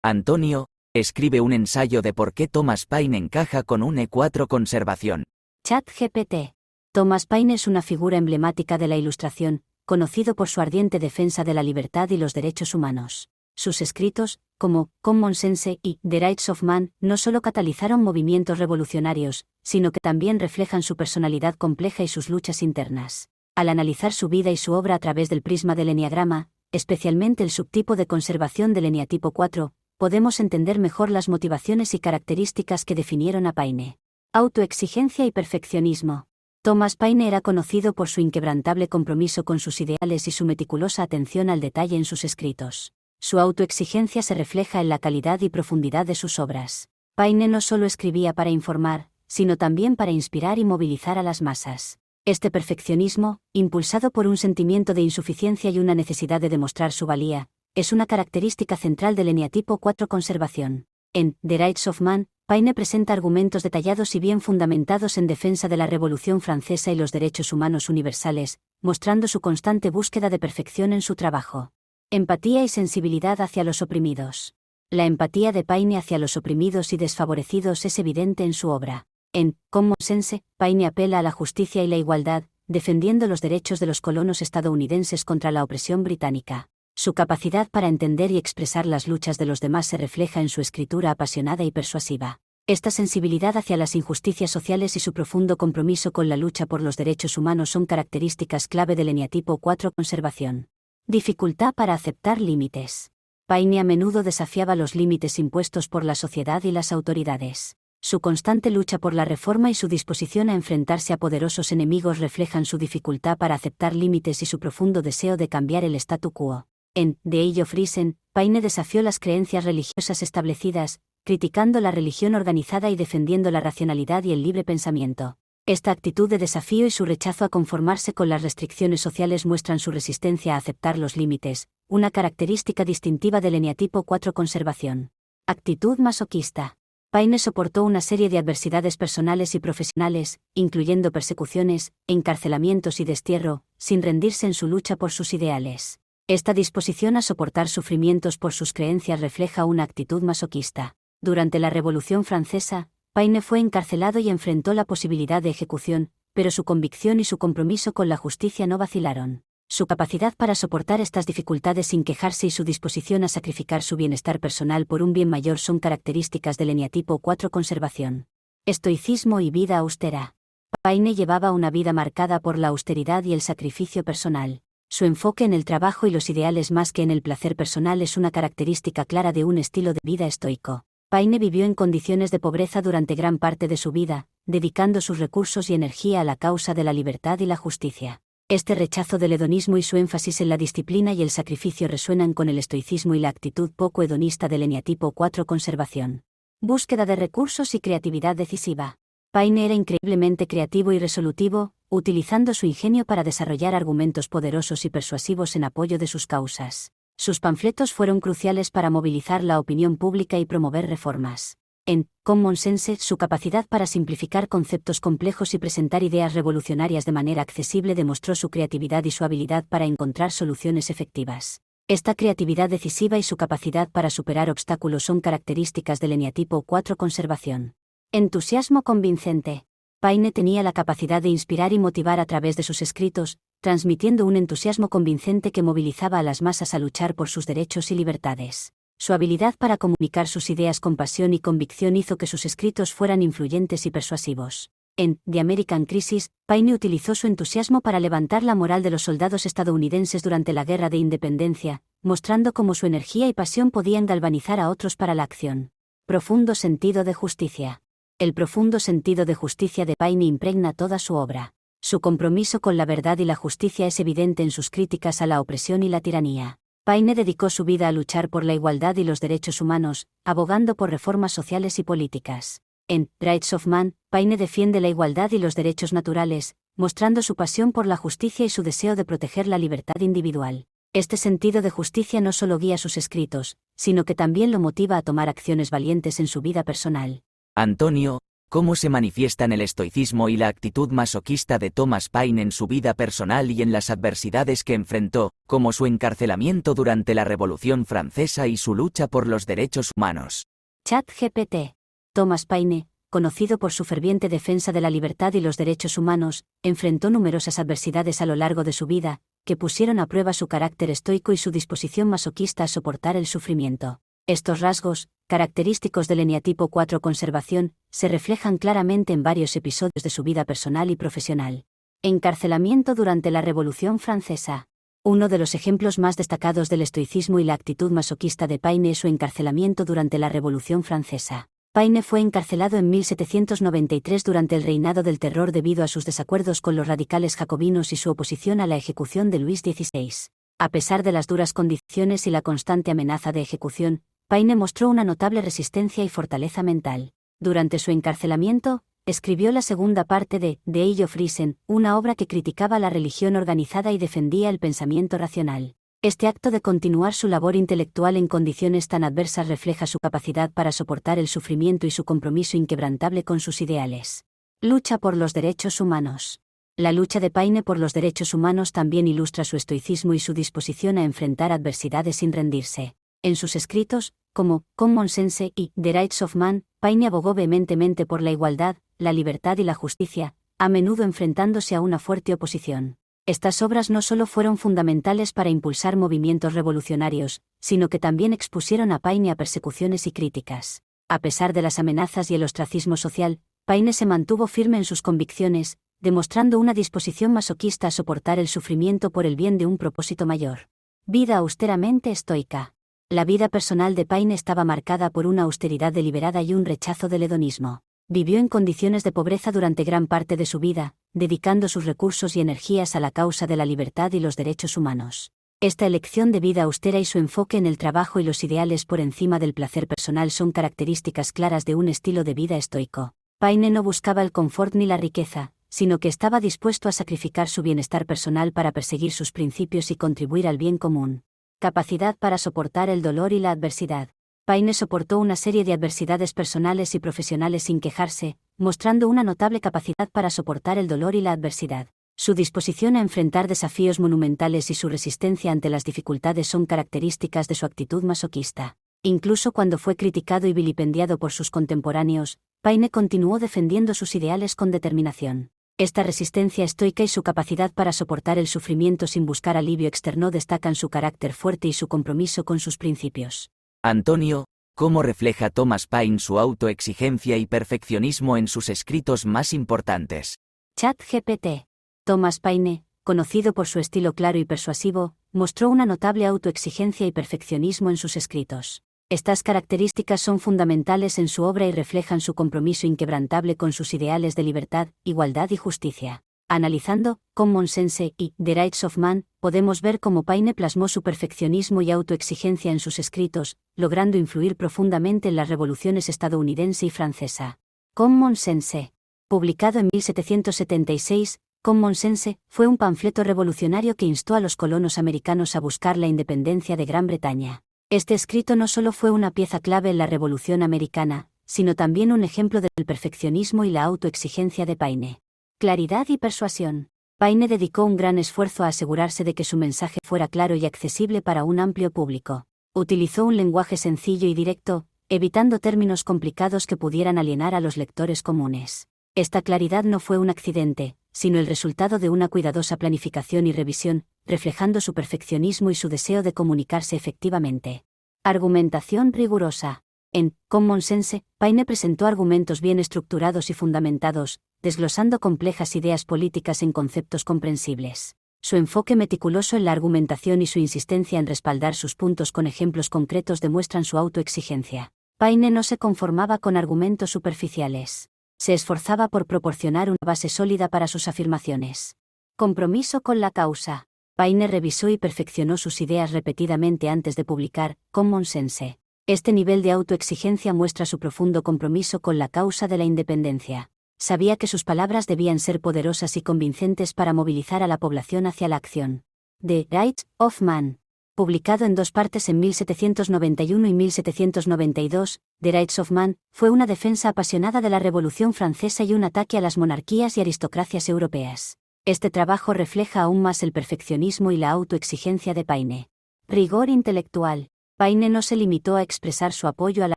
Antonio, escribe un ensayo de por qué Thomas Paine encaja con un E4 conservación. ChatGPT. Thomas Paine es una figura emblemática de la Ilustración, conocido por su ardiente defensa de la libertad y los derechos humanos. Sus escritos, como Common Sense y The Rights of Man, no solo catalizaron movimientos revolucionarios, sino que también reflejan su personalidad compleja y sus luchas internas. Al analizar su vida y su obra a través del prisma del eneagrama, especialmente el subtipo de conservación del eneatipo 4, podemos entender mejor las motivaciones y características que definieron a Paine. Autoexigencia y perfeccionismo. Thomas Paine era conocido por su inquebrantable compromiso con sus ideales y su meticulosa atención al detalle en sus escritos. Su autoexigencia se refleja en la calidad y profundidad de sus obras. Paine no solo escribía para informar, sino también para inspirar y movilizar a las masas. Este perfeccionismo, impulsado por un sentimiento de insuficiencia y una necesidad de demostrar su valía, es una característica central del eneatipo 4 conservación. En The Rights of Man, Paine presenta argumentos detallados y bien fundamentados en defensa de la Revolución Francesa y los derechos humanos universales, mostrando su constante búsqueda de perfección en su trabajo. Empatía y sensibilidad hacia los oprimidos. La empatía de Paine hacia los oprimidos y desfavorecidos es evidente en su obra. En Common Sense, Paine apela a la justicia y la igualdad, defendiendo los derechos de los colonos estadounidenses contra la opresión británica. Su capacidad para entender y expresar las luchas de los demás se refleja en su escritura apasionada y persuasiva. Esta sensibilidad hacia las injusticias sociales y su profundo compromiso con la lucha por los derechos humanos son características clave del eneatipo 4 conservación. Dificultad para aceptar límites. Paine a menudo desafiaba los límites impuestos por la sociedad y las autoridades. Su constante lucha por la reforma y su disposición a enfrentarse a poderosos enemigos reflejan su dificultad para aceptar límites y su profundo deseo de cambiar el statu quo. En The Age of Reason, Paine desafió las creencias religiosas establecidas, criticando la religión organizada y defendiendo la racionalidad y el libre pensamiento. Esta actitud de desafío y su rechazo a conformarse con las restricciones sociales muestran su resistencia a aceptar los límites, una característica distintiva del eneatipo 4 conservación. Actitud masoquista. Paine soportó una serie de adversidades personales y profesionales, incluyendo persecuciones, encarcelamientos y destierro, sin rendirse en su lucha por sus ideales. Esta disposición a soportar sufrimientos por sus creencias refleja una actitud masoquista. Durante la Revolución Francesa, Paine fue encarcelado y enfrentó la posibilidad de ejecución, pero su convicción y su compromiso con la justicia no vacilaron. Su capacidad para soportar estas dificultades sin quejarse y su disposición a sacrificar su bienestar personal por un bien mayor son características del eneatipo 4 conservación. Estoicismo y vida austera. Paine llevaba una vida marcada por la austeridad y el sacrificio personal. Su enfoque en el trabajo y los ideales más que en el placer personal es una característica clara de un estilo de vida estoico. Paine vivió en condiciones de pobreza durante gran parte de su vida, dedicando sus recursos y energía a la causa de la libertad y la justicia. Este rechazo del hedonismo y su énfasis en la disciplina y el sacrificio resuenan con el estoicismo y la actitud poco hedonista del eneatipo 4 conservación. Búsqueda de recursos y creatividad decisiva. Paine era increíblemente creativo y resolutivo, utilizando su ingenio para desarrollar argumentos poderosos y persuasivos en apoyo de sus causas. Sus panfletos fueron cruciales para movilizar la opinión pública y promover reformas. En Common Sense, su capacidad para simplificar conceptos complejos y presentar ideas revolucionarias de manera accesible demostró su creatividad y su habilidad para encontrar soluciones efectivas. Esta creatividad decisiva y su capacidad para superar obstáculos son características del eneatipo 4 conservación. Entusiasmo convincente. Paine tenía la capacidad de inspirar y motivar a través de sus escritos, transmitiendo un entusiasmo convincente que movilizaba a las masas a luchar por sus derechos y libertades. Su habilidad para comunicar sus ideas con pasión y convicción hizo que sus escritos fueran influyentes y persuasivos. En The American Crisis, Paine utilizó su entusiasmo para levantar la moral de los soldados estadounidenses durante la Guerra de Independencia, mostrando cómo su energía y pasión podían galvanizar a otros para la acción. Profundo sentido de justicia. El profundo sentido de justicia de Paine impregna toda su obra. Su compromiso con la verdad y la justicia es evidente en sus críticas a la opresión y la tiranía. Paine dedicó su vida a luchar por la igualdad y los derechos humanos, abogando por reformas sociales y políticas. En Rights of Man, Paine defiende la igualdad y los derechos naturales, mostrando su pasión por la justicia y su deseo de proteger la libertad individual. Este sentido de justicia no solo guía sus escritos, sino que también lo motiva a tomar acciones valientes en su vida personal. Antonio, Cómo se manifiestan el estoicismo y la actitud masoquista de Thomas Paine en su vida personal y en las adversidades que enfrentó, como su encarcelamiento durante la Revolución Francesa y su lucha por los derechos humanos. ChatGPT. Thomas Paine, conocido por su ferviente defensa de la libertad y los derechos humanos, enfrentó numerosas adversidades a lo largo de su vida, que pusieron a prueba su carácter estoico y su disposición masoquista a soportar el sufrimiento. Estos rasgos, característicos del eneatipo 4 conservación, se reflejan claramente en varios episodios de su vida personal y profesional. Encarcelamiento durante la Revolución Francesa. Uno de los ejemplos más destacados del estoicismo y la actitud masoquista de Paine es su encarcelamiento durante la Revolución Francesa. Paine fue encarcelado en 1793 durante el reinado del terror debido a sus desacuerdos con los radicales jacobinos y su oposición a la ejecución de Luis XVI. A pesar de las duras condiciones y la constante amenaza de ejecución, Paine mostró una notable resistencia y fortaleza mental. Durante su encarcelamiento, escribió la segunda parte de The Age of Reason, una obra que criticaba la religión organizada y defendía el pensamiento racional. Este acto de continuar su labor intelectual en condiciones tan adversas refleja su capacidad para soportar el sufrimiento y su compromiso inquebrantable con sus ideales. Lucha por los derechos humanos. La lucha de Paine por los derechos humanos también ilustra su estoicismo y su disposición a enfrentar adversidades sin rendirse. En sus escritos, como Common Sense y The Rights of Man, Paine abogó vehementemente por la igualdad, la libertad y la justicia, a menudo enfrentándose a una fuerte oposición. Estas obras no solo fueron fundamentales para impulsar movimientos revolucionarios, sino que también expusieron a Paine a persecuciones y críticas. A pesar de las amenazas y el ostracismo social, Paine se mantuvo firme en sus convicciones, demostrando una disposición masoquista a soportar el sufrimiento por el bien de un propósito mayor. Vida austeramente estoica. La vida personal de Paine estaba marcada por una austeridad deliberada y un rechazo del hedonismo. Vivió en condiciones de pobreza durante gran parte de su vida, dedicando sus recursos y energías a la causa de la libertad y los derechos humanos. Esta elección de vida austera y su enfoque en el trabajo y los ideales por encima del placer personal son características claras de un estilo de vida estoico. Paine no buscaba el confort ni la riqueza, sino que estaba dispuesto a sacrificar su bienestar personal para perseguir sus principios y contribuir al bien común. Capacidad para soportar el dolor y la adversidad. Paine soportó una serie de adversidades personales y profesionales sin quejarse, mostrando una notable capacidad para soportar el dolor y la adversidad. Su disposición a enfrentar desafíos monumentales y su resistencia ante las dificultades son características de su actitud masoquista. Incluso cuando fue criticado y vilipendiado por sus contemporáneos, Paine continuó defendiendo sus ideales con determinación. Esta resistencia estoica y su capacidad para soportar el sufrimiento sin buscar alivio externo destacan su carácter fuerte y su compromiso con sus principios. Antonio, ¿cómo refleja Thomas Paine su autoexigencia y perfeccionismo en sus escritos más importantes? ChatGPT. Thomas Paine, conocido por su estilo claro y persuasivo, mostró una notable autoexigencia y perfeccionismo en sus escritos. Estas características son fundamentales en su obra y reflejan su compromiso inquebrantable con sus ideales de libertad, igualdad y justicia. Analizando Common Sense y The Rights of Man, podemos ver cómo Paine plasmó su perfeccionismo y autoexigencia en sus escritos, logrando influir profundamente en las revoluciones estadounidense y francesa. Common Sense. Publicado en 1776, Common Sense fue un panfleto revolucionario que instó a los colonos americanos a buscar la independencia de Gran Bretaña. Este escrito no solo fue una pieza clave en la Revolución Americana, sino también un ejemplo del perfeccionismo y la autoexigencia de Paine. Claridad y persuasión. Paine dedicó un gran esfuerzo a asegurarse de que su mensaje fuera claro y accesible para un amplio público. Utilizó un lenguaje sencillo y directo, evitando términos complicados que pudieran alienar a los lectores comunes. Esta claridad no fue un accidente, sino el resultado de una cuidadosa planificación y revisión, reflejando su perfeccionismo y su deseo de comunicarse efectivamente. Argumentación rigurosa. En Common Sense, Paine presentó argumentos bien estructurados y fundamentados, desglosando complejas ideas políticas en conceptos comprensibles. Su enfoque meticuloso en la argumentación y su insistencia en respaldar sus puntos con ejemplos concretos demuestran su autoexigencia. Paine no se conformaba con argumentos superficiales. Se esforzaba por proporcionar una base sólida para sus afirmaciones. Compromiso con la causa. Paine revisó y perfeccionó sus ideas repetidamente antes de publicar Common Sense. Este nivel de autoexigencia muestra su profundo compromiso con la causa de la independencia. Sabía que sus palabras debían ser poderosas y convincentes para movilizar a la población hacia la acción. The Rights of Man. publicado en 2 partes en 1791 y 1792, The Rights of Man, fue una defensa apasionada de la Revolución Francesa y un ataque a las monarquías y aristocracias europeas. Este trabajo refleja aún más el perfeccionismo y la autoexigencia de Paine. Rigor intelectual. Paine no se limitó a expresar su apoyo a la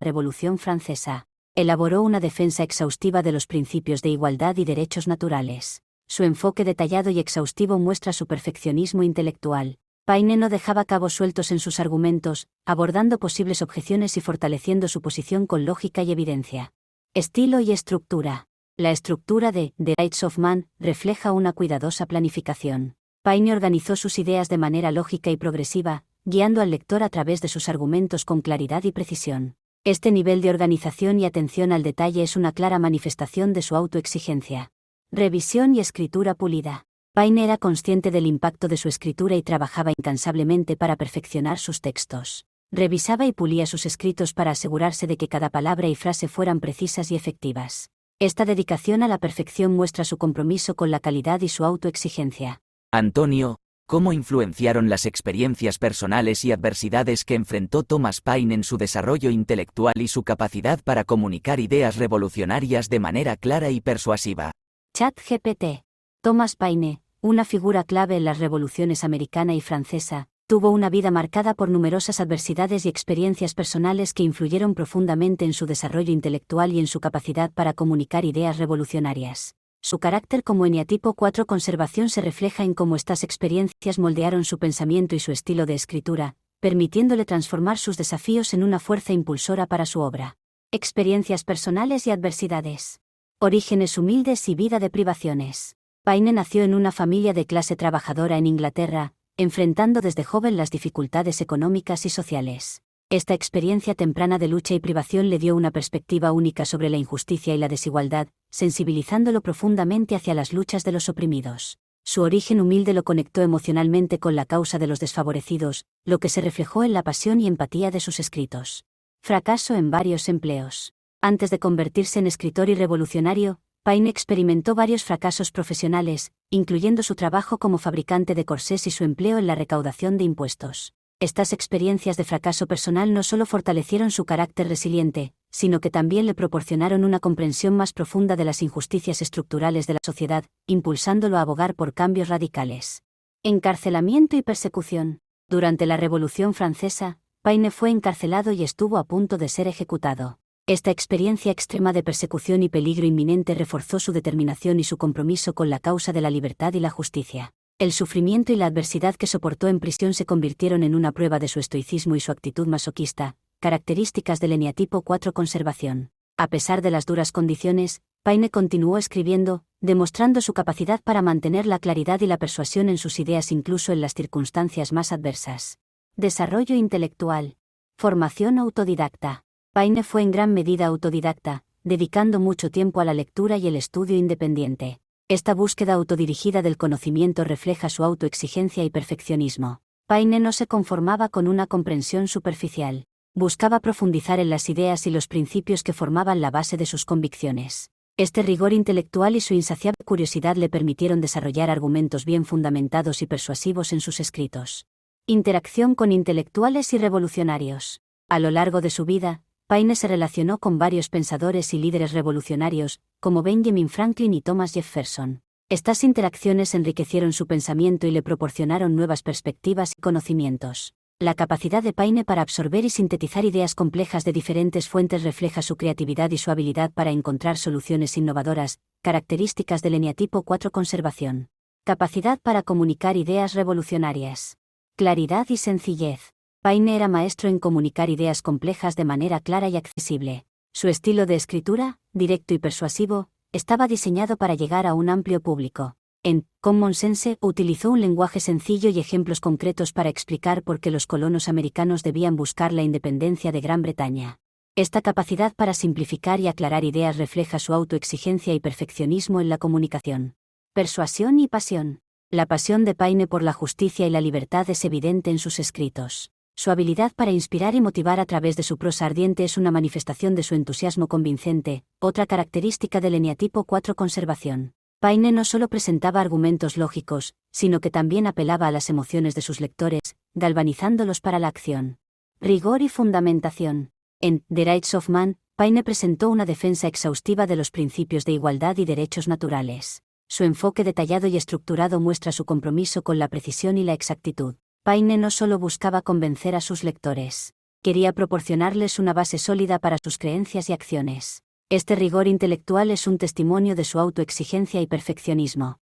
Revolución Francesa. Elaboró una defensa exhaustiva de los principios de igualdad y derechos naturales. Su enfoque detallado y exhaustivo muestra su perfeccionismo intelectual. Paine no dejaba cabos sueltos en sus argumentos, abordando posibles objeciones y fortaleciendo su posición con lógica y evidencia. Estilo y estructura. La estructura de The Rights of Man refleja una cuidadosa planificación. Paine organizó sus ideas de manera lógica y progresiva, guiando al lector a través de sus argumentos con claridad y precisión. Este nivel de organización y atención al detalle es una clara manifestación de su autoexigencia. Revisión y escritura pulida. Paine era consciente del impacto de su escritura y trabajaba incansablemente para perfeccionar sus textos. Revisaba y pulía sus escritos para asegurarse de que cada palabra y frase fueran precisas y efectivas. Esta dedicación a la perfección muestra su compromiso con la calidad y su autoexigencia. Antonio, ¿cómo influenciaron las experiencias personales y adversidades que enfrentó Thomas Paine en su desarrollo intelectual y su capacidad para comunicar ideas revolucionarias de manera clara y persuasiva? ChatGPT. Thomas Paine, una figura clave en las revoluciones americana y francesa, tuvo una vida marcada por numerosas adversidades y experiencias personales que influyeron profundamente en su desarrollo intelectual y en su capacidad para comunicar ideas revolucionarias. Su carácter como eneatipo 4 conservación se refleja en cómo estas experiencias moldearon su pensamiento y su estilo de escritura, permitiéndole transformar sus desafíos en una fuerza impulsora para su obra. Experiencias personales y adversidades. Orígenes humildes y vida de privaciones. Paine nació en una familia de clase trabajadora en Inglaterra, enfrentando desde joven las dificultades económicas y sociales. Esta experiencia temprana de lucha y privación le dio una perspectiva única sobre la injusticia y la desigualdad, sensibilizándolo profundamente hacia las luchas de los oprimidos. Su origen humilde lo conectó emocionalmente con la causa de los desfavorecidos, lo que se reflejó en la pasión y empatía de sus escritos. Fracaso en varios empleos. Antes de convertirse en escritor y revolucionario, Paine experimentó varios fracasos profesionales, incluyendo su trabajo como fabricante de corsés y su empleo en la recaudación de impuestos. Estas experiencias de fracaso personal no solo fortalecieron su carácter resiliente, sino que también le proporcionaron una comprensión más profunda de las injusticias estructurales de la sociedad, impulsándolo a abogar por cambios radicales. Encarcelamiento y persecución. Durante la Revolución Francesa, Paine fue encarcelado y estuvo a punto de ser ejecutado. Esta experiencia extrema de persecución y peligro inminente reforzó su determinación y su compromiso con la causa de la libertad y la justicia. El sufrimiento y la adversidad que soportó en prisión se convirtieron en una prueba de su estoicismo y su actitud masoquista, características del eneatipo 4 conservación. A pesar de las duras condiciones, Paine continuó escribiendo, demostrando su capacidad para mantener la claridad y la persuasión en sus ideas incluso en las circunstancias más adversas. Desarrollo intelectual. Formación autodidacta. Paine fue en gran medida autodidacta, dedicando mucho tiempo a la lectura y el estudio independiente. Esta búsqueda autodirigida del conocimiento refleja su autoexigencia y perfeccionismo. Paine no se conformaba con una comprensión superficial. Buscaba profundizar en las ideas y los principios que formaban la base de sus convicciones. Este rigor intelectual y su insaciable curiosidad le permitieron desarrollar argumentos bien fundamentados y persuasivos en sus escritos. Interacción con intelectuales y revolucionarios. A lo largo de su vida, Paine se relacionó con varios pensadores y líderes revolucionarios, como Benjamin Franklin y Thomas Jefferson. Estas interacciones enriquecieron su pensamiento y le proporcionaron nuevas perspectivas y conocimientos. La capacidad de Paine para absorber y sintetizar ideas complejas de diferentes fuentes refleja su creatividad y su habilidad para encontrar soluciones innovadoras, características del eneatipo 4 conservación. Capacidad para comunicar ideas revolucionarias. Claridad y sencillez. Paine era maestro en comunicar ideas complejas de manera clara y accesible. Su estilo de escritura, directo y persuasivo, estaba diseñado para llegar a un amplio público. En Common Sense utilizó un lenguaje sencillo y ejemplos concretos para explicar por qué los colonos americanos debían buscar la independencia de Gran Bretaña. Esta capacidad para simplificar y aclarar ideas refleja su autoexigencia y perfeccionismo en la comunicación. Persuasión y pasión. La pasión de Paine por la justicia y la libertad es evidente en sus escritos. Su habilidad para inspirar y motivar a través de su prosa ardiente es una manifestación de su entusiasmo convincente, otra característica del eneatipo 4 conservación. Paine no solo presentaba argumentos lógicos, sino que también apelaba a las emociones de sus lectores, galvanizándolos para la acción. Rigor y fundamentación. En The Rights of Man, Paine presentó una defensa exhaustiva de los principios de igualdad y derechos naturales. Su enfoque detallado y estructurado muestra su compromiso con la precisión y la exactitud. Paine no solo buscaba convencer a sus lectores, quería proporcionarles una base sólida para sus creencias y acciones. Este rigor intelectual es un testimonio de su autoexigencia y perfeccionismo.